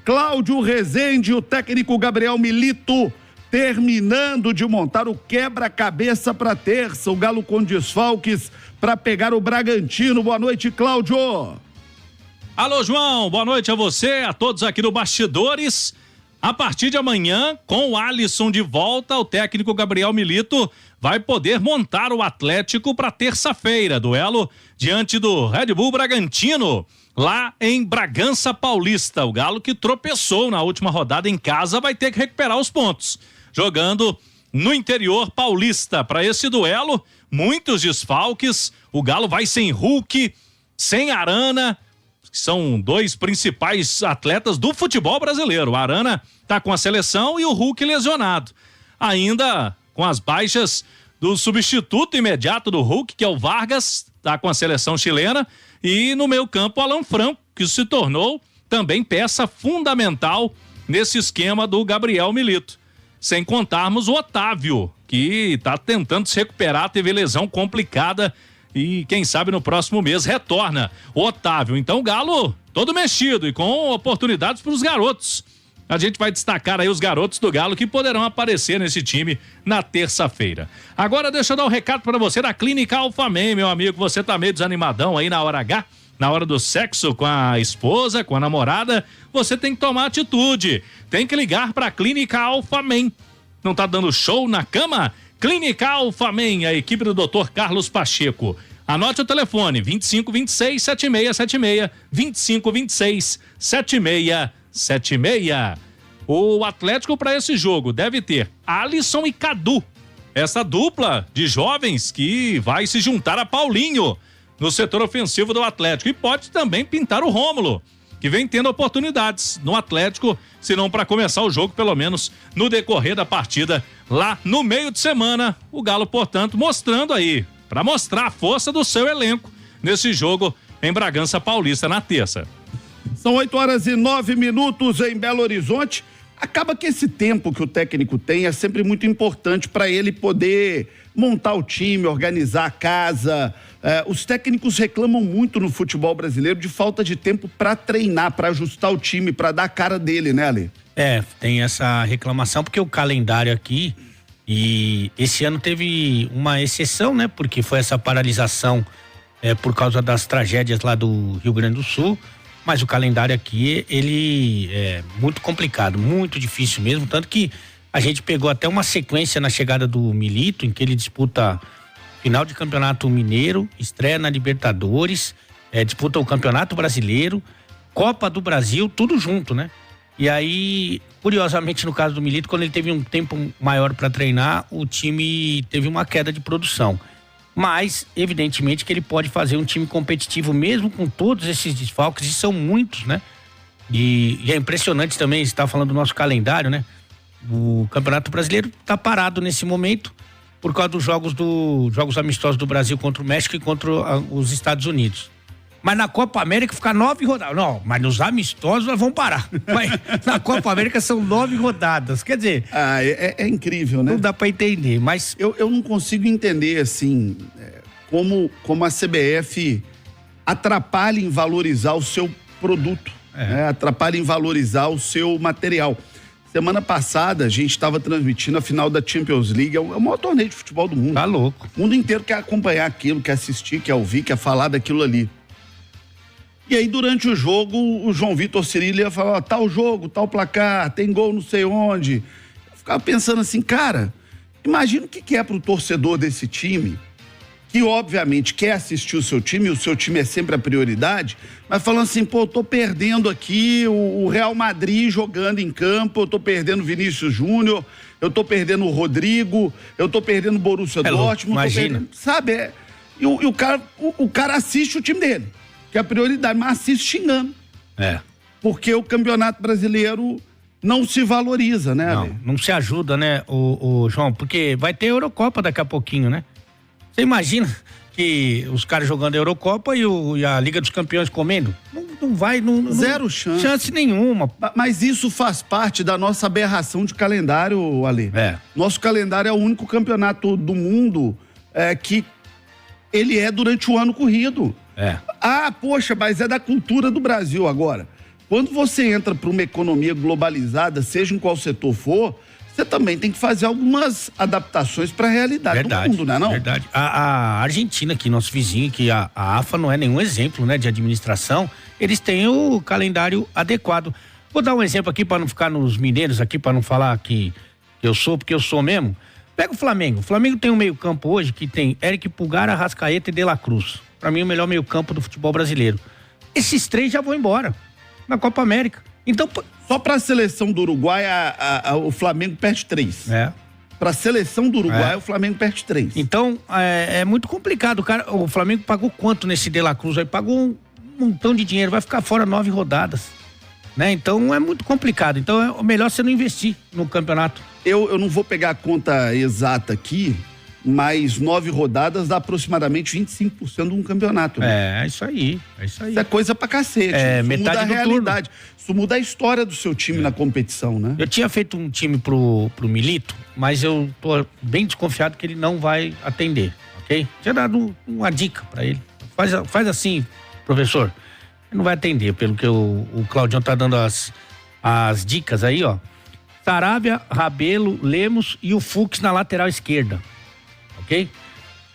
Cláudio Rezende, o técnico Gabriel Milito, terminando de montar o quebra-cabeça para terça. O Galo com desfalques para pegar o Bragantino. Boa noite, Cláudio. Alô, João, boa noite a você, a todos aqui no Bastidores. A partir de amanhã, com o Alisson de volta, o técnico Gabriel Milito vai poder montar o Atlético para terça-feira. Duelo diante do Red Bull Bragantino, lá em Bragança Paulista. O Galo, que tropeçou na última rodada em casa, vai ter que recuperar os pontos, jogando no interior paulista. Para esse duelo, muitos desfalques. O Galo vai sem Hulk, sem Arana, que são dois principais atletas do futebol brasileiro. O Arana está com a seleção e o Hulk lesionado. Ainda com as baixas do substituto imediato do Hulk, que é o Vargas, está com a seleção chilena. E no meio campo, Alan Franco, que se tornou também peça fundamental nesse esquema do Gabriel Milito. Sem contarmos o Otávio, que está tentando se recuperar, teve lesão complicada e quem sabe no próximo mês retorna o Otávio. Então o Galo todo mexido e com oportunidades para os garotos. A gente vai destacar aí os garotos do Galo que poderão aparecer nesse time na terça-feira. Agora deixa eu dar um recado para você da Clínica Alphaman, meu amigo. Você tá meio desanimadão aí na hora H, na hora do sexo com a esposa, com a namorada. Você tem que tomar atitude. Tem que ligar para a Clínica Alphaman. Não tá dando show na cama? Clínica Alphaman, a equipe do Dr. Carlos Pacheco. Anote o telefone, 2526-7676, 2526-7676. O Atlético para esse jogo deve ter Alisson e Cadu, essa dupla de jovens que vai se juntar a Paulinho no setor ofensivo do Atlético. E pode também pintar o Rômulo, que vem tendo oportunidades no Atlético, se não para começar o jogo, pelo menos no decorrer da partida lá no meio de semana. O Galo, portanto, mostrando aí, para mostrar a força do seu elenco nesse jogo em Bragança Paulista na terça. São 8h09 em Belo Horizonte. Acaba que esse tempo que o técnico tem é sempre muito importante para ele poder montar o time, organizar a casa. Os técnicos reclamam muito no futebol brasileiro de falta de tempo para treinar, para ajustar o time, para dar a cara dele, né, Ale? Tem essa reclamação porque o calendário aqui, e esse ano teve uma exceção, né? Porque foi essa paralisação por causa das tragédias lá do Rio Grande do Sul. Mas o calendário aqui, ele é muito complicado, muito difícil mesmo, tanto que a gente pegou até uma sequência na chegada do Milito, em que ele disputa final de Campeonato Mineiro, estreia na Libertadores, disputa o Campeonato Brasileiro, Copa do Brasil, tudo junto, né? E aí, curiosamente, no caso do Milito, quando ele teve um tempo maior para treinar, o time teve uma queda de produção. Mas, evidentemente, que ele pode fazer um time competitivo mesmo com todos esses desfalques, e são muitos, né? E é impressionante também, você está falando do nosso calendário, né? O Campeonato Brasileiro está parado nesse momento por causa dos jogos amistosos do Brasil contra o México e contra os Estados Unidos. Mas na Copa América fica 9 rodadas. Não, mas nos amistosos nós vamos parar. Mas na Copa América são 9 rodadas. Quer dizer... É incrível, né? Não dá pra entender, mas... Eu não consigo entender, assim, como a CBF atrapalha em valorizar o seu produto. Atrapalha em valorizar o seu material. Semana passada a gente estava transmitindo a final da Champions League, é o maior torneio de futebol do mundo. Tá louco. O mundo inteiro quer acompanhar aquilo, quer assistir, quer ouvir, quer falar daquilo ali. E aí, durante o jogo, o João Vitor Cirilo ia falar, tal jogo, tal placar, tem gol não sei onde. Eu ficava pensando assim, cara, imagina o que é pro torcedor desse time, que obviamente quer assistir o seu time é sempre a prioridade, mas falando assim, pô, eu tô perdendo aqui o Real Madrid jogando em campo, eu tô perdendo o Vinícius Júnior, eu tô perdendo o Rodrigo, eu tô perdendo o Borussia Dortmund. Imagina. Sabe, e o cara assiste o time dele, que é a prioridade, mas assiste xingando. Porque o Campeonato Brasileiro não se valoriza, né, Ale? Não se ajuda, né, o João, porque vai ter Eurocopa daqui a pouquinho, né? Você imagina que os caras jogando a Eurocopa e a Liga dos Campeões comendo? Não vai, zero chance. Chance nenhuma. Mas isso faz parte da nossa aberração de calendário, Ale. Nosso calendário é o único campeonato do mundo que ele é durante o ano corrido. Poxa, mas é da cultura do Brasil agora. Quando você entra para uma economia globalizada, seja em qual setor for, você também tem que fazer algumas adaptações para a realidade do mundo, né? Não? Verdade. A Argentina aqui, nosso vizinho, que a AFA não é nenhum exemplo, né, de administração, eles têm o calendário adequado. Vou dar um exemplo aqui para não ficar nos mineiros aqui, para não falar que eu sou, porque eu sou mesmo. Pega o Flamengo. O Flamengo tem um meio-campo hoje que tem Eric Pulgar, Arrascaeta e De La Cruz. Para mim, o melhor meio-campo do futebol brasileiro. Esses 3 já vão embora na Copa América. Então, só para a seleção do Uruguai, o Flamengo perde 3. Para a seleção do Uruguai, o Flamengo perde 3. Então, é muito complicado. O Flamengo pagou quanto nesse De La Cruz? Aí pagou um montão de dinheiro, vai ficar fora 9 rodadas. Né? Então, é muito complicado. Então, é melhor você não investir no campeonato. Eu não vou pegar a conta exata aqui, mas 9 rodadas dá aproximadamente 25% de um campeonato. Né? É isso aí. Isso é coisa pra cacete. Isso metade muda a do realidade. turno. Isso muda a história do seu time na competição, né? Eu tinha feito um time pro Milito, mas eu tô bem desconfiado que ele não vai atender, ok? Tinha dado uma dica pra ele. Faz assim, professor. Ele não vai atender, pelo que o Claudião tá dando as dicas aí, ó. Saravia, Rabelo, Lemos e o Fux na lateral esquerda. Ok?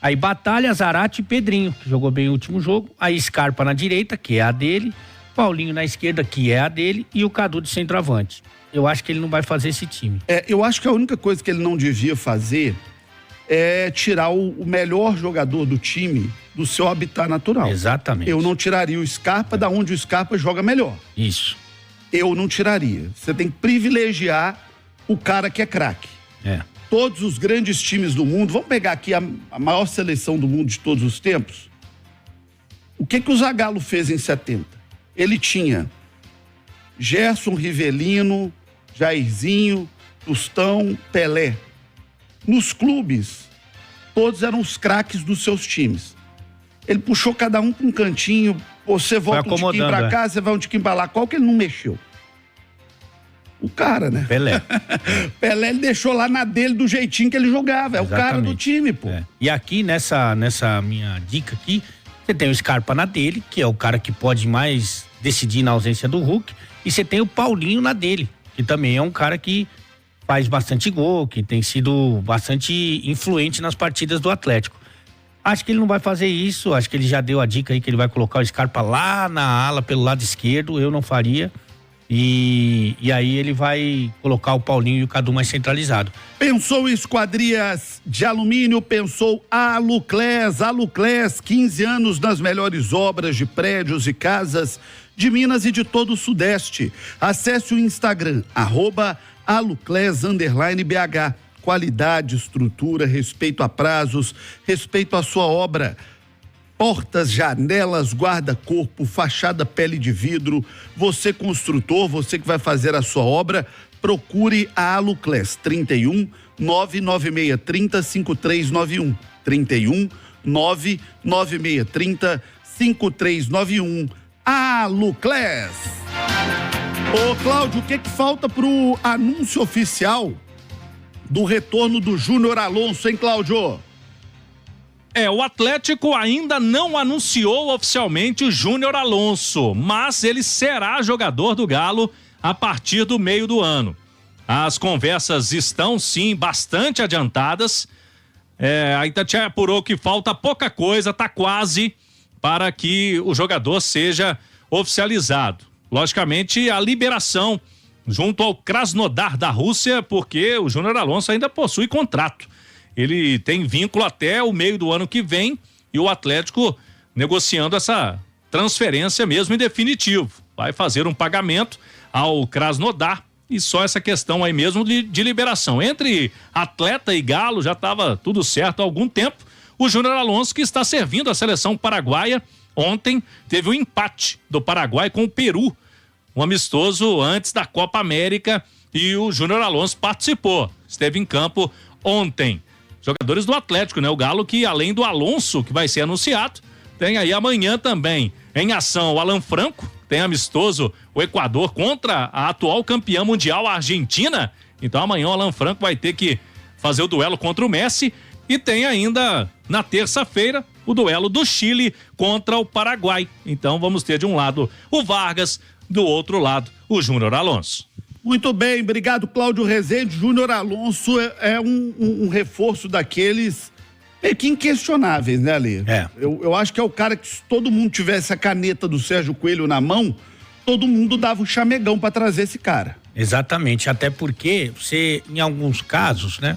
Aí Batalha, Zarate e Pedrinho, que jogou bem o último jogo. Aí Scarpa na direita, que é a dele. Paulinho na esquerda, que é a dele. E o Cadu de centroavante. Eu acho que ele não vai fazer esse time. Eu acho que a única coisa que ele não devia fazer é tirar o melhor jogador do time do seu habitat natural. Exatamente. Eu não tiraria o Scarpa da onde o Scarpa joga melhor. Isso. Eu não tiraria. Você tem que privilegiar o cara que é craque. Todos os grandes times do mundo, vamos pegar aqui a maior seleção do mundo de todos os tempos. O que o Zagallo fez em 70? Ele tinha Gerson, Rivelino, Jairzinho, Tostão, Pelé. Nos clubes, todos eram os craques dos seus times. Ele puxou cada um para um cantinho, você volta um tiquinho para cá, você vai um tiquinho para lá. Qual que ele não mexeu? O cara, né? Pelé. Pelé, ele deixou lá na dele do jeitinho que ele jogava. É Exatamente. O cara do time, pô. E aqui, nessa minha dica aqui, você tem o Scarpa na dele, que é o cara que pode mais decidir na ausência do Hulk, e você tem o Paulinho na dele, que também é um cara que faz bastante gol, que tem sido bastante influente nas partidas do Atlético. Acho que ele não vai fazer isso, acho que ele já deu a dica aí que ele vai colocar o Scarpa lá na ala, pelo lado esquerdo, eu não faria. E aí ele vai colocar o Paulinho e o Cadu mais centralizado. Pensou em esquadrias de alumínio, pensou Aluclés. Aluclés, 15 anos nas melhores obras de prédios e casas de Minas e de todo o Sudeste. Acesse o Instagram, @Aluclés_BH. Qualidade, estrutura, respeito a prazos, respeito à sua obra. Portas, janelas, guarda-corpo, fachada, pele de vidro. Você construtor, você que vai fazer a sua obra, procure a Aluclés. 31 99630 5391. 31 99630 5391. Aluclés. Ô Cláudio, o que falta pro anúncio oficial do retorno do Júnior Alonso, hein, Cláudio? O Atlético ainda não anunciou oficialmente o Júnior Alonso, mas ele será jogador do Galo a partir do meio do ano. As conversas estão, sim, bastante adiantadas. A Itatiaia apurou que falta pouca coisa, tá quase, para que o jogador seja oficializado. Logicamente, a liberação junto ao Krasnodar da Rússia, porque o Júnior Alonso ainda possui contrato. Ele tem vínculo até o meio do ano que vem e o Atlético negociando essa transferência mesmo em definitivo. Vai fazer um pagamento ao Krasnodar e só essa questão aí mesmo de liberação. Entre atleta e Galo já estava tudo certo há algum tempo. O Júnior Alonso, que está servindo a seleção paraguaia, ontem teve um empate do Paraguai com o Peru, um amistoso antes da Copa América, e o Júnior Alonso participou, esteve em campo ontem. Jogadores do Atlético, né? O Galo, que além do Alonso, que vai ser anunciado, tem aí amanhã também em ação o Alan Franco, tem amistoso o Equador contra a atual campeã mundial, a Argentina. Então amanhã o Alan Franco vai ter que fazer o duelo contra o Messi, e tem ainda na terça-feira o duelo do Chile contra o Paraguai. Então vamos ter de um lado o Vargas, do outro lado, o Júnior Alonso. Muito bem, obrigado, Cláudio Rezende. Júnior Alonso é um reforço daqueles meio que inquestionáveis, né, Ale? Eu acho que é o cara que, se todo mundo tivesse a caneta do Sérgio Coelho na mão, todo mundo dava o chamegão para trazer esse cara. Exatamente, até porque você, em alguns casos, né,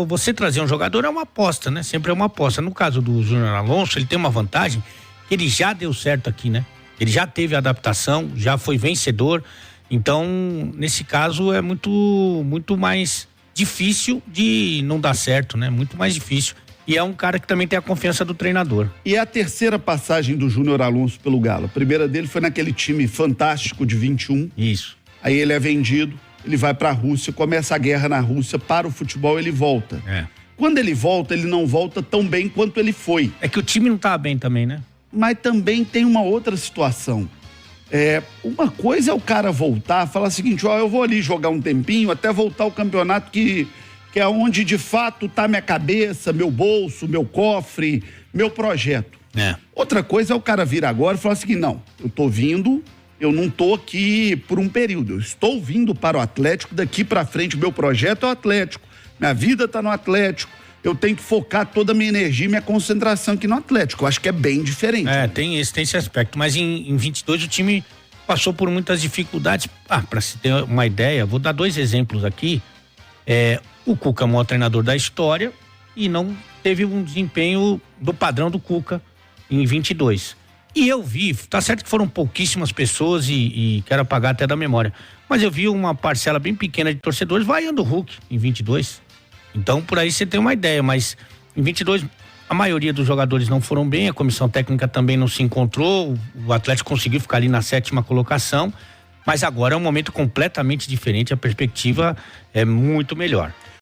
você trazer um jogador é uma aposta, né? Sempre é uma aposta. No caso do Júnior Alonso, ele tem uma vantagem que ele já deu certo aqui, né? Ele já teve adaptação, já foi vencedor. Então, nesse caso, é muito mais difícil de não dar certo, né? Muito mais difícil. E é um cara que também tem a confiança do treinador. E é a terceira passagem do Júnior Alonso pelo Galo. A primeira dele foi naquele time fantástico de 21. Isso. Aí ele é vendido, ele vai pra Rússia, começa a guerra na Rússia, para o futebol, ele volta. Quando ele volta, ele não volta tão bem quanto ele foi. É que o time não tá bem também, né? Mas também tem uma outra situação. Uma coisa é o cara voltar, falar o seguinte, eu vou ali jogar um tempinho até voltar ao campeonato que é onde de fato tá minha cabeça, meu bolso, meu cofre, meu projeto. Outra coisa é o cara vir agora e falar o seguinte, não, eu tô vindo, eu não tô aqui por um período, eu estou vindo para o Atlético, daqui para frente meu projeto é o Atlético, minha vida tá no Atlético, eu tenho que focar toda a minha energia e minha concentração aqui no Atlético. Eu acho que é bem diferente. Tem esse aspecto. Mas em 22 o time passou por muitas dificuldades. Para se ter uma ideia, vou dar 2 exemplos aqui. O Cuca é o maior treinador da história e não teve um desempenho do padrão do Cuca em 22. E eu vi, tá certo que foram pouquíssimas pessoas e quero apagar até da memória, mas eu vi uma parcela bem pequena de torcedores vaiando o Hulk em 22. Então, por aí você tem uma ideia, mas em 22 a maioria dos jogadores não foram bem, a comissão técnica também não se encontrou, o Atlético conseguiu ficar ali na 7ª colocação, mas agora é um momento completamente diferente, a perspectiva é muito melhor.